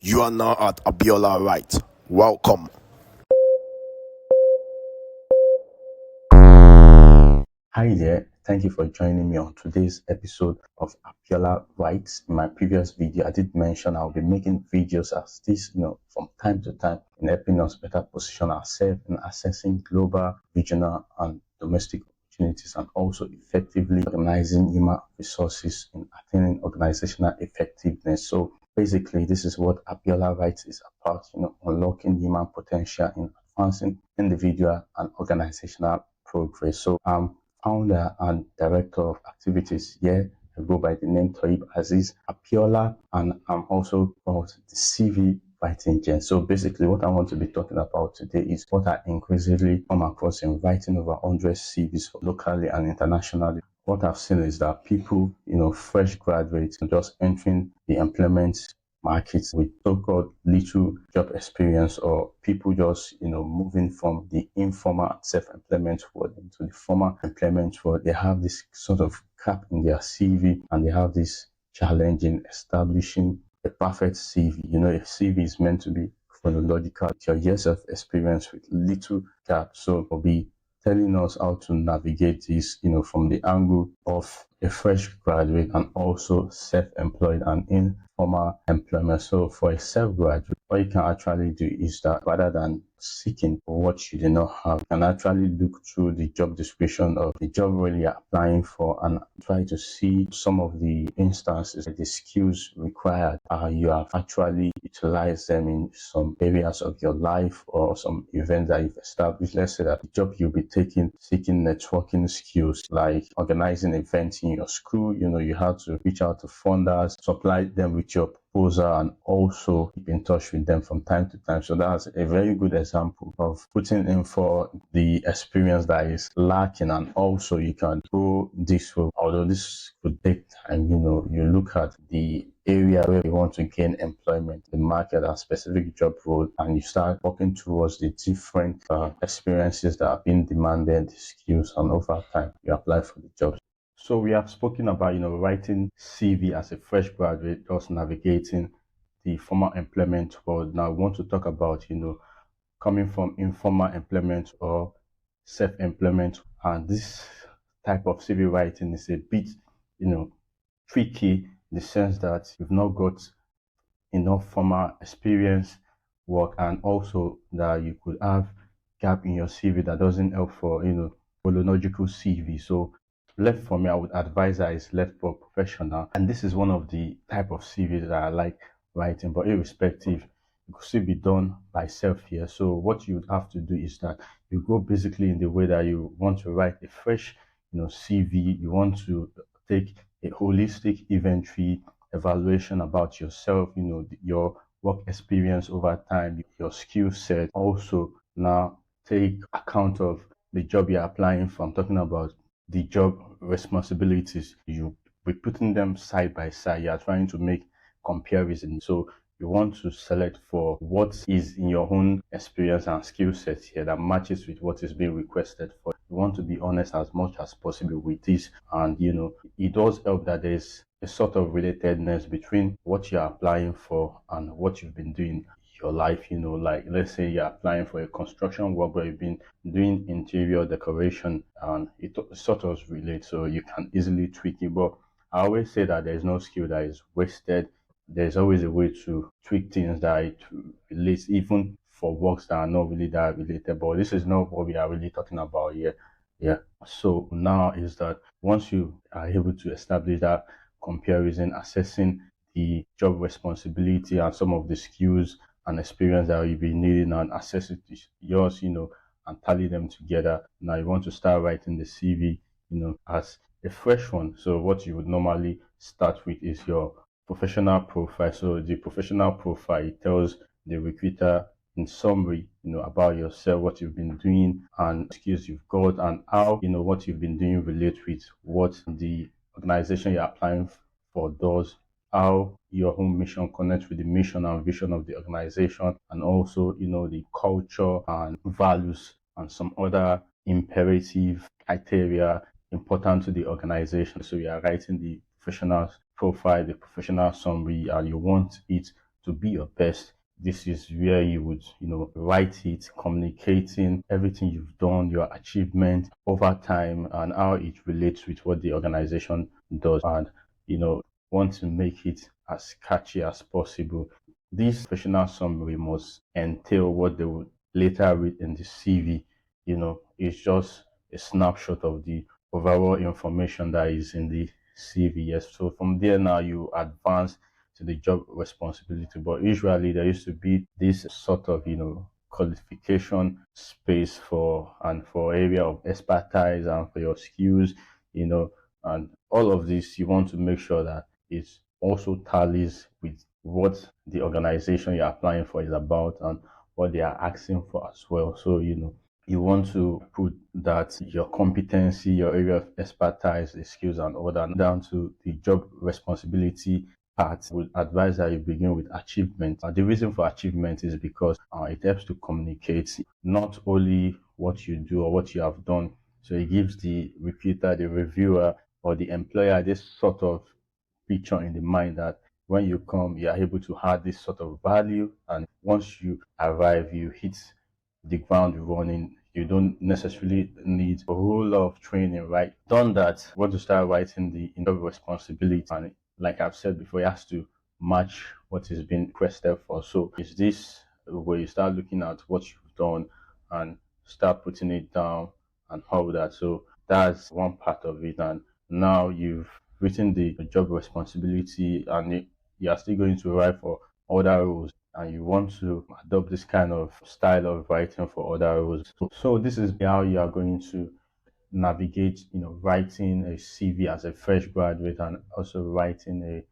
You are now at Abiola Right. Welcome. Hi there, thank you for joining me on today's episode of Abiola Writes. In my previous video, I did mention I'll be making videos as this, from time to time in helping us better position ourselves in accessing global, regional, and domestic opportunities, and also effectively organizing human resources in attaining organizational effectiveness. So basically, this is what Abiola Writes is about, unlocking human potential in advancing individual and organizational progress. So founder and director of activities here. I go by the name Toib Aziz Apiola, and I'm also called the CV writing gen. So basically, what I want to be talking about today is what I increasingly come across in writing over 100 CVs locally and internationally. What I've seen is that people, fresh graduates just entering the employment markets with so-called little job experience, or people just moving from the informal self-employment world into the formal employment world. They have this sort of gap in their CV, and they have this challenge in establishing a perfect CV. A CV is meant to be chronological, your years of experience with little gap. So I'll be telling us how to navigate this, from the angle of a fresh graduate and also self-employed and informal employment. So for a self-graduate, what you can actually do is that rather than seeking for what you do not have, you can actually look through the job description of the job role you're applying for and try to see some of the instances, the skills required. You have actually utilized them in some areas of your life or some events that you've established. Let's say that the job you'll be taking, seeking networking skills like organizing events in your school. You have to reach out to funders, supply them with your proposal, and also keep in touch with them from time to time. So that's a very good example of putting in for the experience that is lacking, and also you can go this way. Although this could take time, you look at the area where you want to gain employment, the market, and specific job role, and you start working towards the different experiences that are being demanded, skills, and over time you apply for the jobs. So we have spoken about, writing CV as a fresh graduate, just navigating the formal employment world. Now we want to talk about, coming from informal employment or self-employment. And this type of CV writing is a bit, tricky in the sense that you've not got enough formal experience work, and also that you could have gap in your CV that doesn't help for, chronological CV. So left for me, I would advise that it's left for professional. And this is one of the type of CVs that I like writing, but irrespective, it could still be done by self here. So what you would have to do is that you go basically in the way that you want to write a fresh, CV. You want to take a holistic inventory evaluation about yourself, your work experience over time, your skill set. Also, now take account of the job you're applying for. I'm talking about the job responsibilities. You be putting them side by side. You are trying to make comparison. So you want to select for what is in your own experience and skill set here that matches with what is being requested for. You want to be honest as much as possible with this, and it does help that there's a sort of relatedness between what you're applying for and what you've been doing in your life. Like let's say you're applying for a construction work where you've been doing interior decoration, and it sort of relates, so you can easily tweak it. But I always say that there's no skill that is wasted. There's always a way to tweak things that it relates, even for works that are not really that related. But this is not what we are really talking about here. Yeah. So now is that once you are able to establish that comparison, assessing the job responsibility and some of the skills and experience that you'll be needing, and assess it yours, and tally them together. Now you want to start writing the CV, as a fresh one. So what you would normally start with is your professional profile. So the professional profile, it tells the recruiter in summary, about yourself, what you've been doing and skills you've got, and how, what you've been doing relate with what the organization you're applying for does, how your own mission connects with the mission and vision of the organization, and also, the culture and values and some other imperative criteria important to the organization. So you are writing the professional profile, the professional summary, and you want it to be your best, this is where you would, write it, communicating everything you've done, your achievement over time, and how it relates with what the organization does, and want to make it as catchy as possible. This professional summary must entail what they would later read in the CV. It's just a snapshot of the overall information that is in the CV. Yes. So from there now you advance to the job responsibility. But usually there used to be this sort of, qualification space for area of expertise and for your skills, and all of this you want to make sure that it also tallies with what the organization you're applying for is about and what they are asking for as well. So, you want to put that your competency, your area of expertise, the skills and all that down to the job responsibility part. Would advise that you begin with achievement. The reason for achievement is because it helps to communicate not only what you do or what you have done. So it gives the recruiter, the reviewer, or the employer this sort of picture in the mind that when you come, you are able to add this sort of value. And once you arrive, you hit the ground running. You don't necessarily need a whole lot of training, right? Done that, want to start writing the job responsibility. And like I've said before, it has to match what is being requested for. So is this where you start looking at what you've done and start putting it down and all that. So that's one part of it. And now you've written the job responsibility and you are still going to write for other roles and you want to adopt this kind of style of writing for other roles. So this is how you are going to navigate, writing a CV as a fresh graduate and also writing a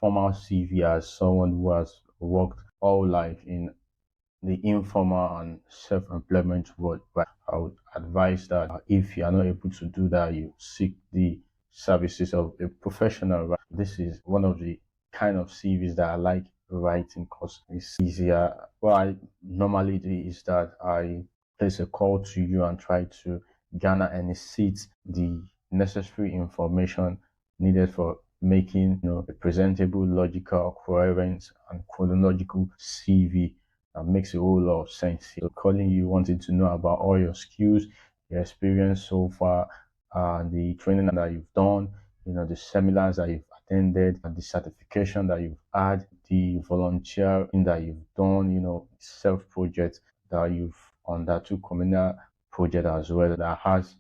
formal CV as someone who has worked all life in the informal and self-employment world. But I would advise that if you are not able to do that, you seek the services of a professional. Right? This is one of the kind of CVs that I like writing because it's easier. What I normally do is that I place a call to you and try to garner and elicit the necessary information needed for making a presentable, logical, coherent, and chronological CV that makes a whole lot of sense. So calling you, wanting to know about all your skills, your experience so far, the training that you've done, the seminars that you've attended, and the certification that you've had, the volunteering that you've done, self-project that you've undertook, communal project as well that has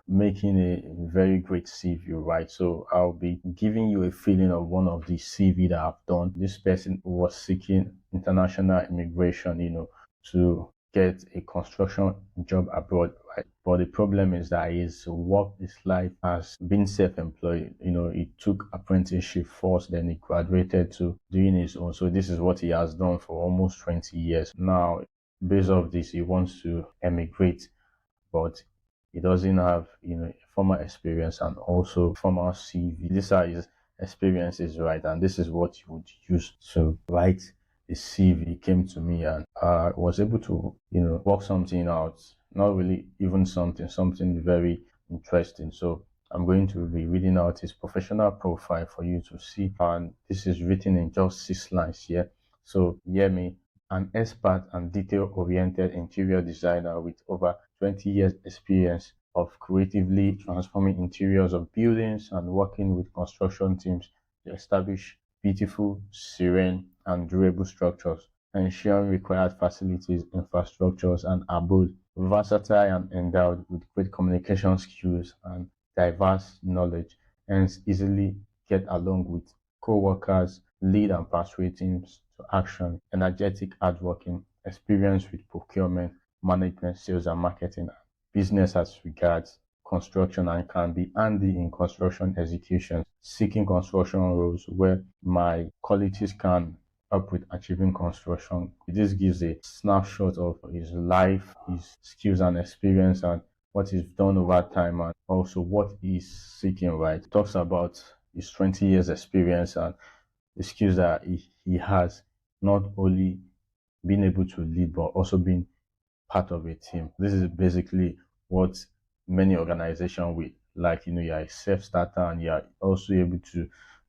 making a very great CV, right? So I'll be giving you a feeling of one of the CV that I've done. This person was seeking international immigration, to get a construction job abroad, right? But the problem is that his work, his life has been self-employed. He took apprenticeship first, then he graduated to doing his own. So this is what he has done for almost 20 years. Now, based off this, he wants to emigrate, but he doesn't have formal experience and also formal CV. These are his experiences, right? And this is what you would use to write the CV. He came to me and I was able to work something out. Not really even something very interesting. So I'm going to be reading out his professional profile for you to see, and this is written in just 6 lines here. So hear me. An expert and detail-oriented interior designer with over 20 years experience of creatively transforming interiors of buildings and working with construction teams to establish beautiful, serene, and durable structures, ensuring required facilities, infrastructures, and abode. Versatile and endowed with great communication skills and diverse knowledge, hence easily get along with co-workers, lead and persuade teams to action, energetic, hardworking, experience with procurement, management, sales and marketing, business as regards construction, and can be handy in construction execution, seeking construction roles where my qualities can help with achieving construction. This gives a snapshot of his life, his skills and experience, and what he's done over time, and also what he's seeking, right? It talks about his 20 years experience and the skills that he has, not only being able to lead, but also being part of a team. This is basically what many organizations will like. You're a self-starter and you're also able to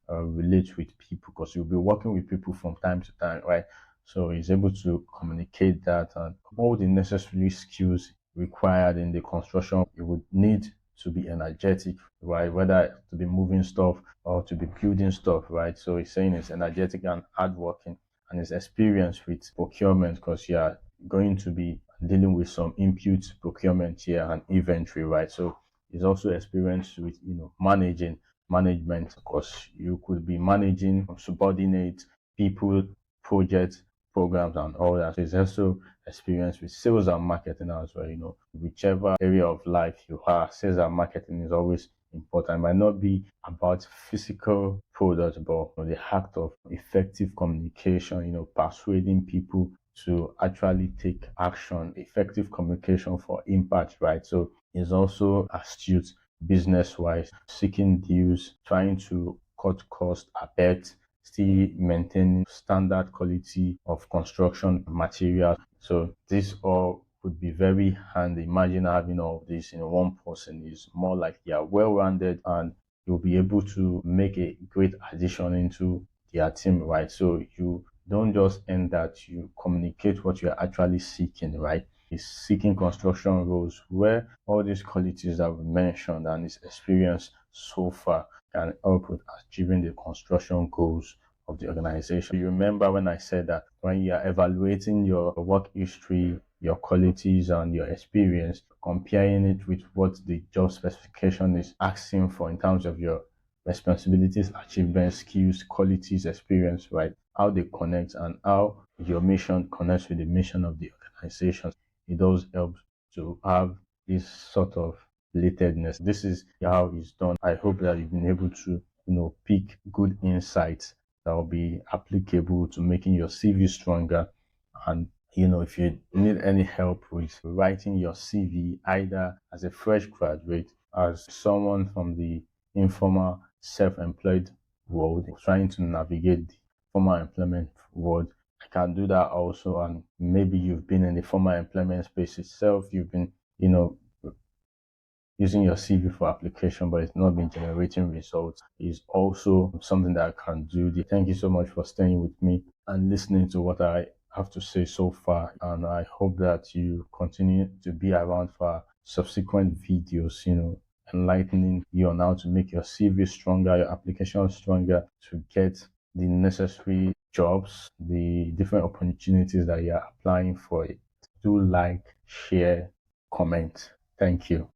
relate with people, because you'll be working with people from time to time, right? So he's able to communicate that, and all the necessary skills required in the construction. You would need to be energetic, right? Whether to be moving stuff or to be building stuff, right? So he's saying it's energetic and hardworking, and his experience with procurement, because you are going to be dealing with some input procurement here and inventory, right? So he's also experienced with management, because you could be managing subordinate people, projects, programs, and all that. So he's also experienced with sales and marketing as well. Whichever area of life you are, sales and marketing is always important. It might not be about physical products, but the act of effective communication, persuading people to actually take action, effective communication for impact, right? So it's also astute business wise, seeking deals, trying to cut costs a bit, still maintaining standard quality of construction materials. So this all would be very handy. Imagine having all this in one person. Is more like they are well-rounded, and you'll be able to make a great addition into their team, right? So you don't just end that, you communicate what you're actually seeking, right? Is seeking construction roles where all these qualities that we mentioned and his experience so far can help with achieving the construction goals of the organization. You remember when I said that when you are evaluating your work history, your qualities, and your experience, comparing it with what the job specification is asking for in terms of your responsibilities, achievements, skills, qualities, experience, right? How they connect and how your mission connects with the mission of the organization. It does help to have this sort of relatedness. This is how it's done. I hope that you've been able to, pick good insights that will be applicable to making your CV stronger. And if you need any help with writing your CV, either as a fresh graduate, as someone from the informal self-employed world, trying to navigate the formal employment world, I can do that also. And maybe you've been in the formal employment space itself, you've been, using your CV for application, but it's not been generating results, is also something that I can do. Thank you so much for staying with me and listening to what I have to say so far. And I hope that you continue to be around for subsequent videos, enlightening you on how to make your CV stronger, your application stronger, to get the necessary jobs, the different opportunities that you're applying for. Do like, share, comment. Thank you.